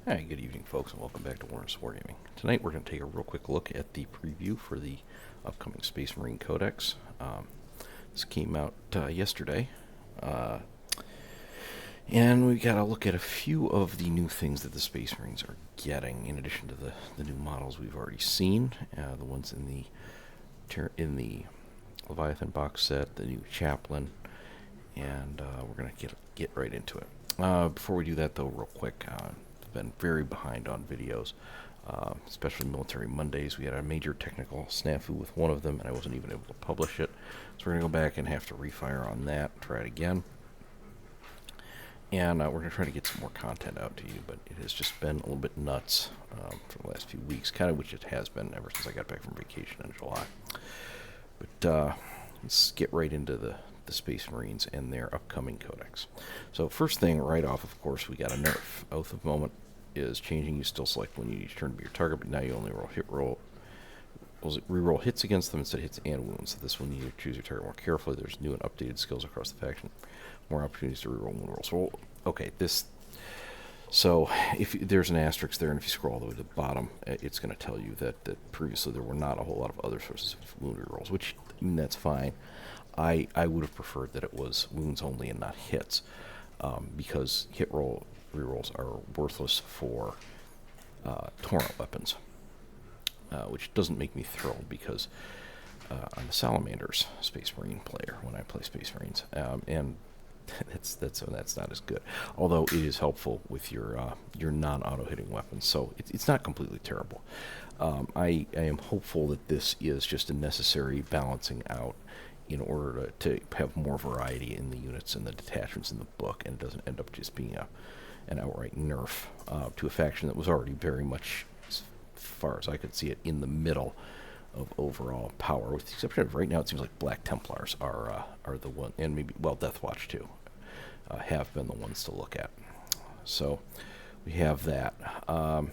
Hi, good evening, folks, and welcome back to Warner's Wargaming. Tonight we're going to take a real quick look at the preview for the upcoming Space Marine Codex. This came out yesterday, and we got to look at a few of the new things that the Space Marines are getting, in addition to the new models we've already seen, the ones in the Leviathan box set, the new Chaplain, and we're going to get right into it. Before we do that, though, real quick, been very behind on videos, especially Military Mondays. We had a major technical snafu with one of them, and I wasn't even able to publish it. So we're going to go back and have to refire on that, try it again. And we're going to try to get some more content out to you, but it has just been a little bit nuts for the last few weeks, kind of which it has been ever since I got back from vacation in July. But let's get right into the Space Marines and their upcoming codex. So first thing right off, of course, we got a nerf. Oath of Moment is changing. You still select when you each turn to be your target, but now you only reroll hits against them instead of hits and wounds. So this one you choose your target more carefully. There's new and updated skills across the faction. More opportunities to reroll wound rolls. So, okay, so if there's an asterisk there, and if you scroll all the way to the bottom, it's going to tell you that previously there were not a whole lot of other sources of wound rerolls, which that's fine. I would have preferred that it was wounds only and not hits, because hit roll rerolls are worthless for torrent weapons, which doesn't make me thrilled because I'm a Salamander's Space Marine player when I play Space Marines, and that's not as good. Although it is helpful with your non-auto hitting weapons, so it's not completely terrible. I am hopeful that this is just a necessary balancing out in order to have more variety in the units and the detachments in the book, and it doesn't end up just being an outright nerf to a faction that was already very much, as far as I could see it, in the middle of overall power, with the exception of right now it seems like Black Templars are the one, and maybe, well, Death Watch too, have been the ones to look at. So we have that. I'm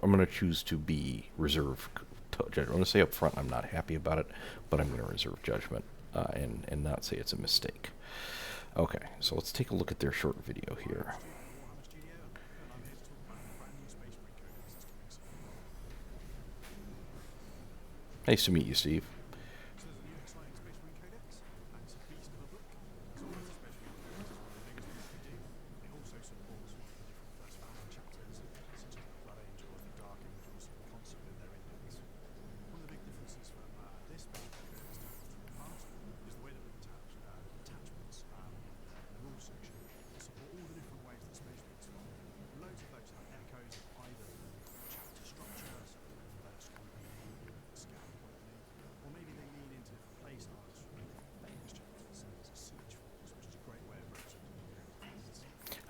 going to choose to be reserve judgment. I'm going to say up front I'm not happy about it, but I'm going to reserve judgment and not say it's a mistake. Okay, so let's take a look at their short video here. Nice to meet you, Steve.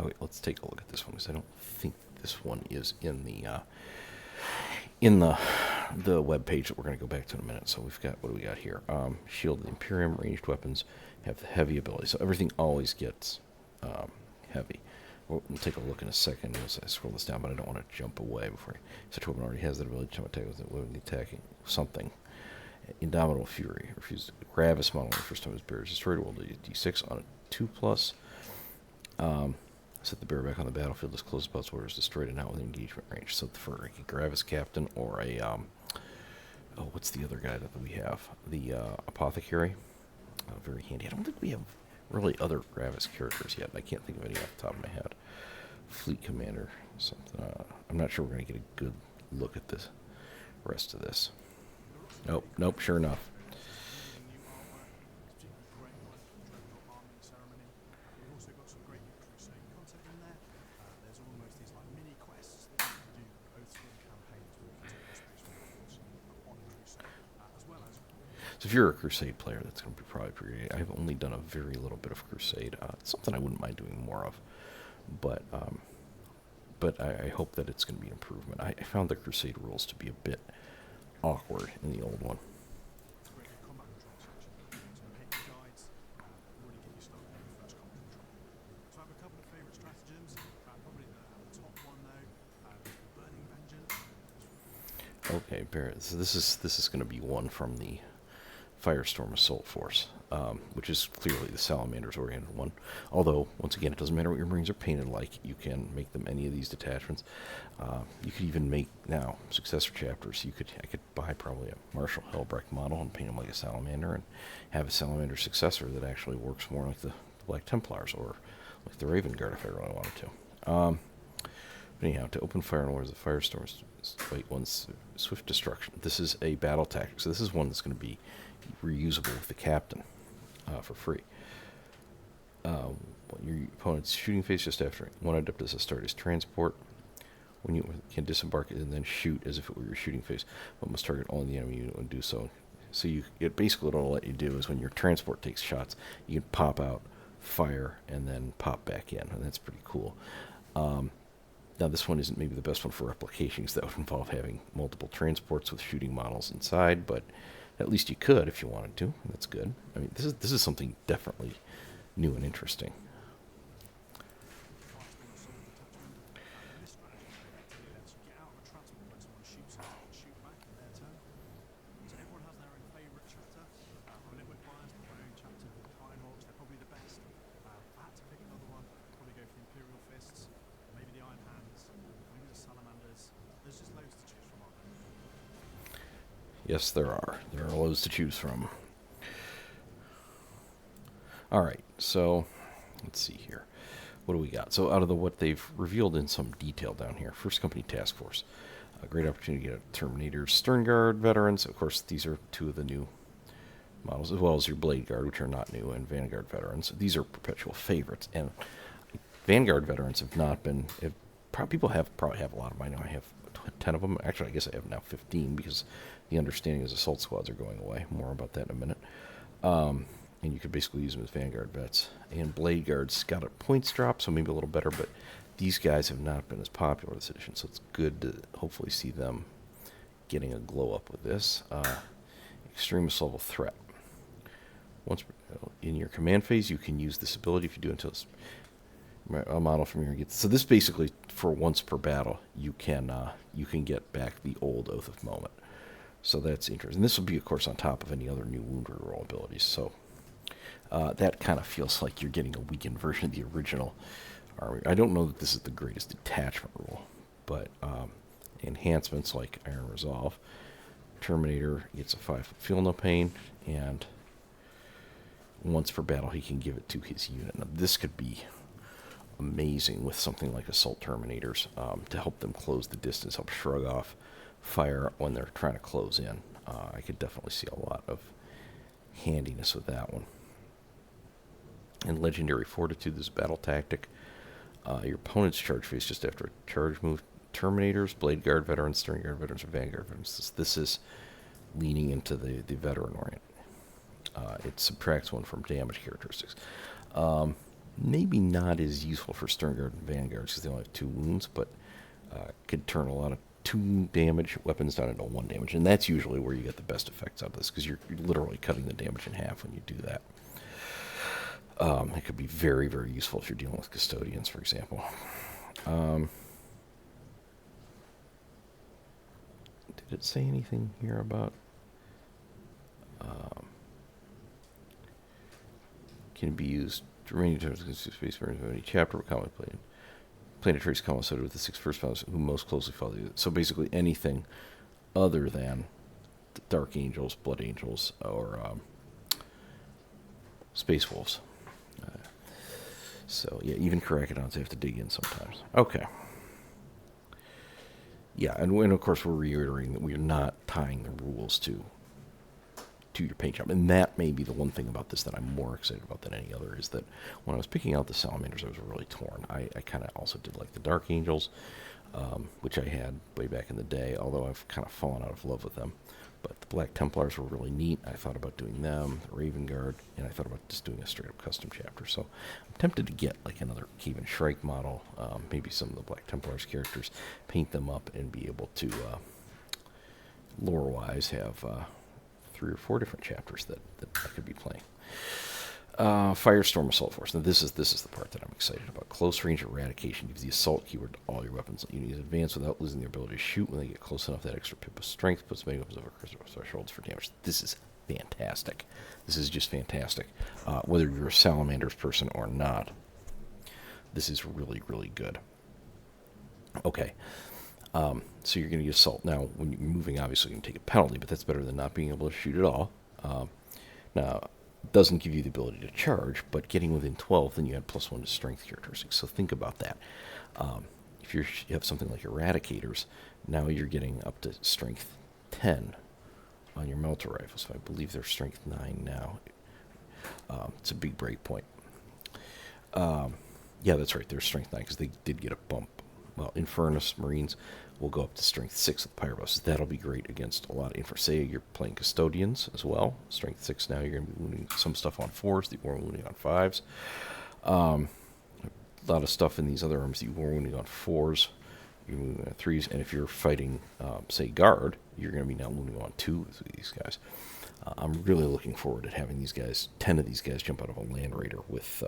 Okay, let's take a look at this one, because I don't think this one is in the web page that we're going to go back to in a minute. So we've got, what do we got here? Shield of the Imperium, ranged weapons have the heavy ability, so everything always gets heavy. We'll take a look in a second as I scroll this down, but I don't want to jump away before such a weapon already has that ability to attack with it when attacking something. Indomitable Fury. Refuses to Gravis model when the first time his bear is destroyed. Will do D6 on a 2+. Set the bear back on the battlefield as close as where it is destroyed and not within engagement range. So for a Gravis Captain or a what's the other guy that we have? The Apothecary. Very handy. I don't think we have really other Gravis characters yet. I can't think of any off the top of my head. Fleet Commander. Something. I'm not sure we're going to get a good look at this rest of this. Nope. Sure enough. So if you're a Crusade player, that's going to be probably pretty great. I've only done a very little bit of Crusade. It's something I wouldn't mind doing more of, but I hope that it's going to be an improvement. I found the Crusade rules to be a bit awkward in the old one. Okay, Barrett. So this is going to be one from the Firestorm Assault Force, which is clearly the Salamander's oriented one. Although, once again, it doesn't matter what your Marines are painted like. You can make them any of these detachments. You could even make, now, successor chapters. I could buy probably a Marshal Helbrecht model and paint them like a Salamander and have a Salamander successor that actually works more like the Black Templars or like the Raven Guard if I really wanted to. But anyhow, to open fire on Lords of the Firestorm, wait, one's swift destruction. This is a battle tactic, so this is one that's going to be reusable with the captain for free. Your opponent's shooting phase just after one Adeptus Astartes transport. When you can disembark it and then shoot as if it were your shooting phase, but must target only the enemy unit and do so. So basically what it'll let you do is when your transport takes shots, you can pop out, fire, and then pop back in, and that's pretty cool. Now this one isn't maybe the best one for replication because that would involve having multiple transports with shooting models inside, but at least you could if you wanted to. That's good. I mean, this is something definitely new and interesting. Yes, there are. There are loads to choose from. All right, so let's see here. What do we got? So out of what they've revealed in some detail down here, First Company Task Force. A great opportunity to get Terminators, Stern Guard veterans. Of course, these are two of the new models, as well as your Blade Guard, which are not new, and Vanguard veterans. These are perpetual favorites. And Vanguard veterans have not been... People probably have a lot of them. I know I have 10 of them. Actually, I guess I have now 15 because the understanding is assault squads are going away. More about that in a minute. And you could basically use them as Vanguard vets. And Blade Guards got a points drop, so maybe a little better, but these guys have not been as popular this edition, so it's good to hopefully see them getting a glow up with this. Extremist level threat. Once in your command phase, you can use this ability if you do until a model from here gets. So this basically, for once per battle, you can get back the old Oath of Moment. So that's interesting. And this will be, of course, on top of any other new wound reroll abilities. So that kind of feels like you're getting a weakened version of the original army. I don't know that this is the greatest detachment rule, but enhancements like Iron Resolve. Terminator gets a 5 feel no pain, and once per battle he can give it to his unit. Now this could be amazing with something like Assault Terminators to help them close the distance, help shrug off fire when they're trying to close in. I could definitely see a lot of handiness with that one. And Legendary Fortitude, this battle tactic. Your opponent's charge phase just after a charge move. Terminators, Blade Guard veterans, Stern Guard veterans, or Vanguard veterans. This is leaning into the veteran orient. It subtracts one from damage characteristics. Maybe not as useful for Stern Guard and Vanguards because they only have 2 wounds, but could turn a lot of 2 damage weapons down into 1 damage, and that's usually where you get the best effects out of this because you're literally cutting the damage in half when you do that. It could be very, very useful if you're dealing with custodians, for example. Did it say anything here about... can be used remaining terms of space for any chapter of comic planetaries coincided with the 6 first powers who most closely follow you. So basically anything other than Dark Angels, Blood Angels, or Space Wolves. So yeah, even Karakedons have to dig in sometimes. Okay. Yeah, and of course we're reiterating that we're not tying the rules to your paint job. And that may be the one thing about this that I'm more excited about than any other, is that when I was picking out the Salamanders, I was really torn. I kind of also did like the Dark Angels, which I had way back in the day, although I've kind of fallen out of love with them. But the Black Templars were really neat. I thought about doing them, the Raven Guard, and I thought about just doing a straight-up custom chapter. So I'm tempted to get like another Kevin Shrike model, maybe some of the Black Templars characters, paint them up, and be able to, lore-wise, have 3 or 4 different chapters that I could be playing. Firestorm Assault Force. Now this is the part that I'm excited about. Close range eradication gives the assault keyword to all your weapons. You need to advance without losing the ability to shoot when they get close enough. That extra pip of strength puts many weapons over critical thresholds for damage. This is fantastic. This is just fantastic. Whether you're a Salamanders person or not, this is really, really good. Okay. So you're going to get assault. Now, when you're moving, obviously, you can take a penalty, but that's better than not being able to shoot at all. Now, it doesn't give you the ability to charge, but getting within 12, then you add +1 to strength characteristics. So think about that. If you have something like Eradicators, now you're getting up to strength 10 on your melter rifle. So I believe they're strength 9 now. It's a big break point. Yeah, that's right. They're strength 9 because they did get a bump. Well, Infernus Marines will go up to strength 6 with Pyros. That'll be great against a lot of say you're playing Custodians as well. Strength 6 now, you're going to be wounding some stuff on 4s that you weren't wounding on 5s. A lot of stuff in these other arms that you were wounding on 4s. You're wounding on 3s. And if you're fighting, say, Guard, you're going to be now wounding on 2s with these guys. I'm really looking forward to having these guys, 10 of these guys, jump out of a Land Raider with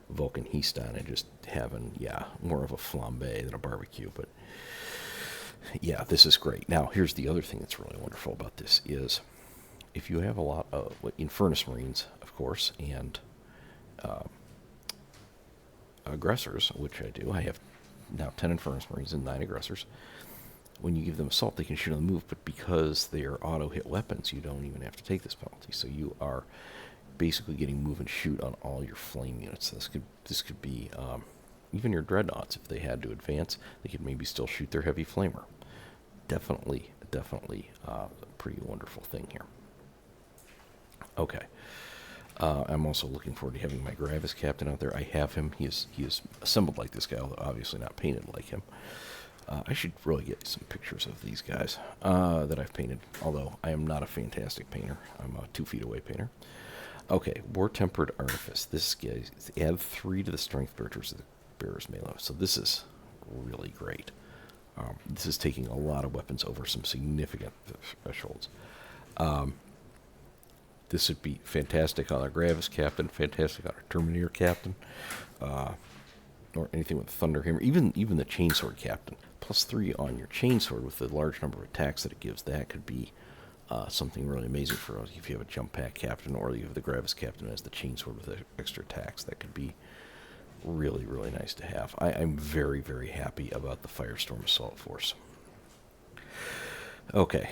Vulcan Heaston and just having, more of a flambe than a barbecue. But, yeah, this is great. Now, here's the other thing that's really wonderful about this is if you have a lot of Infernus Marines, of course, and aggressors, which I do. I have now 10 Infernus Marines and 9 aggressors. When you give them assault, they can shoot on the move, but because they are auto-hit weapons, you don't even have to take this penalty. So you are basically getting move and shoot on all your flame units. This could be even your dreadnoughts. If they had to advance, they could maybe still shoot their heavy flamer. Definitely a pretty wonderful thing here. Okay. I'm also looking forward to having my Gravis Captain out there. I have him. He is assembled like this guy, although obviously not painted like him. I should really get some pictures of these guys that I've painted, although I am not a fantastic painter. I'm a 2 feet away painter. Okay, War Tempered Artifice. This guy, add 3 to the strength characters of the bearer's melee. So this is really great. This is taking a lot of weapons over some significant thresholds. This would be fantastic on our Gravis Captain, fantastic on our Terminator Captain, or anything with Thunder Hammer, even the Chainsword Captain. +3 on your Chainsword with the large number of attacks that it gives. That could be something really amazing for us if you have a Jump Pack Captain or you have the Gravis Captain as the Chainsword with extra attacks. That could be really, really nice to have. I'm very, very happy about the Firestorm Assault Force. Okay.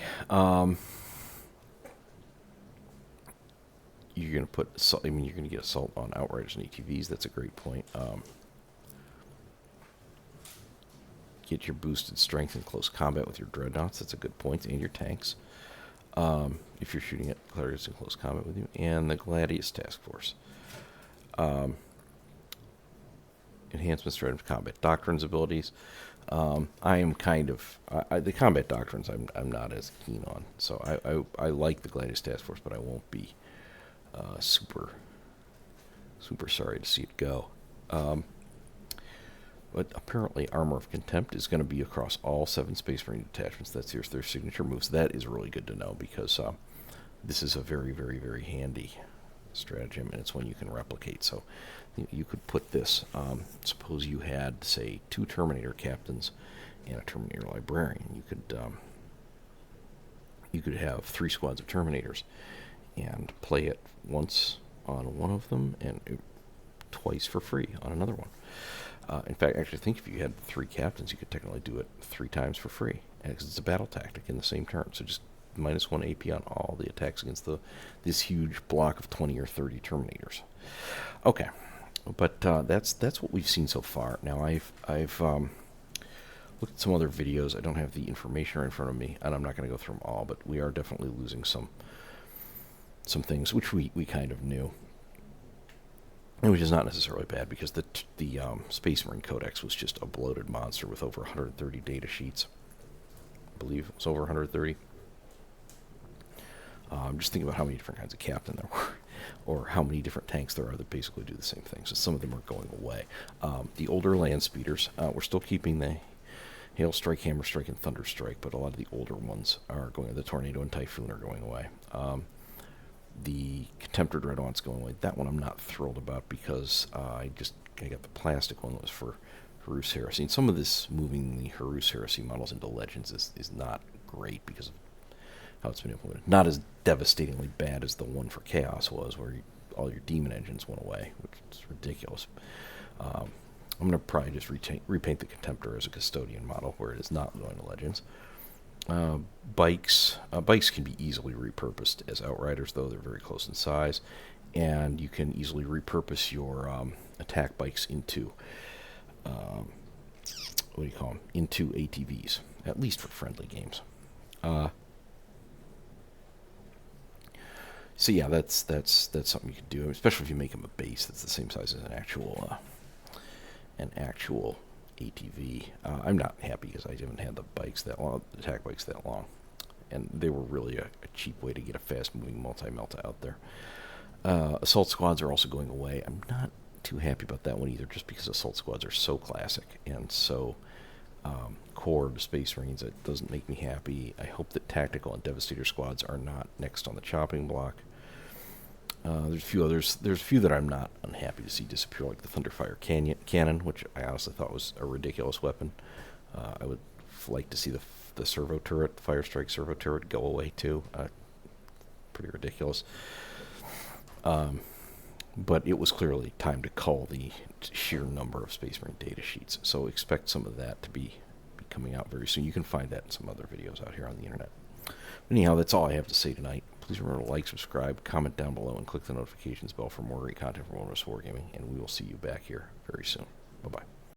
You're going to put assault, you're going to get assault on Outriders and ATVs. That's a great point. Get your boosted strength in close combat with your dreadnoughts. That's a good point. And your tanks. If you're shooting at clerics in close combat with you. And the Gladius Task Force. Enhancement Strategy Combat Doctrines abilities. I am kind of the combat doctrines I'm not as keen on. So I like the Gladius Task Force, but I won't be super sorry to see it go. But apparently Armor of Contempt is going to be across all 7 Space Marine detachments. That's their signature moves. That is really good to know because this is a very, very, very handy stratagem, and it's one you can replicate. So you could put this, suppose you had, say, 2 Terminator Captains and a Terminator Librarian. You could have 3 squads of Terminators and play it once on one of them and twice for free on another one. In fact, actually, I think if you had 3 captains, you could technically do it 3 times for free, because it's a battle tactic in the same turn. So just -1 AP on all the attacks against this huge block of 20 or 30 Terminators. Okay, but that's what we've seen so far. Now I've looked at some other videos. I don't have the information right in front of me, and I'm not going to go through them all. But we are definitely losing some things which we kind of knew. And which is not necessarily bad because the Space Marine Codex was just a bloated monster with over 130 data sheets. I believe it was over 130. Just think about how many different kinds of captain there were, or how many different tanks there are that basically do the same thing. So some of them are going away. The older land speeders, we're still keeping the Hail Strike, Hammer Strike, and Thunder Strike, but a lot of the older ones are going. The Tornado and Typhoon are going away. The Contemptor Dreadnought's going away. That one I'm not thrilled about because I got the plastic one that was for Horus Heresy. And some of this moving the Horus Heresy models into Legends is not great because of how it's been implemented. Not as devastatingly bad as the one for Chaos was, where all your demon engines went away, which is ridiculous. I'm going to probably just repaint the Contemptor as a custodian model, where it is not going to Legends. Bikes can be easily repurposed as Outriders, though they're very close in size, and you can easily repurpose your attack bikes into into ATVs, at least for friendly games. So yeah, that's something you can do, especially if you make them a base that's the same size as an actual ATV. I'm not happy because I haven't had the attack bikes that long, and they were really a cheap way to get a fast-moving multi-melta out there. Assault squads are also going away. I'm not too happy about that one either, just because assault squads are so classic and so core to Space Marines. It doesn't make me happy. I hope that tactical and Devastator squads are not next on the chopping block. There's a few others. There's a few that I'm not unhappy to see disappear, like the Thunderfire cannon, which I honestly thought was a ridiculous weapon. I would like to see the servo turret, the Fire Strike servo turret, go away too. Pretty ridiculous. But it was clearly time to cull the sheer number of Space Marine data sheets. So expect some of that to be coming out very soon. You can find that in some other videos out here on the internet. Anyhow, that's all I have to say tonight. Please remember to like, subscribe, comment down below, and click the notifications bell for more great content from Wilderness Wargaming, and we will see you back here very soon. Bye-bye.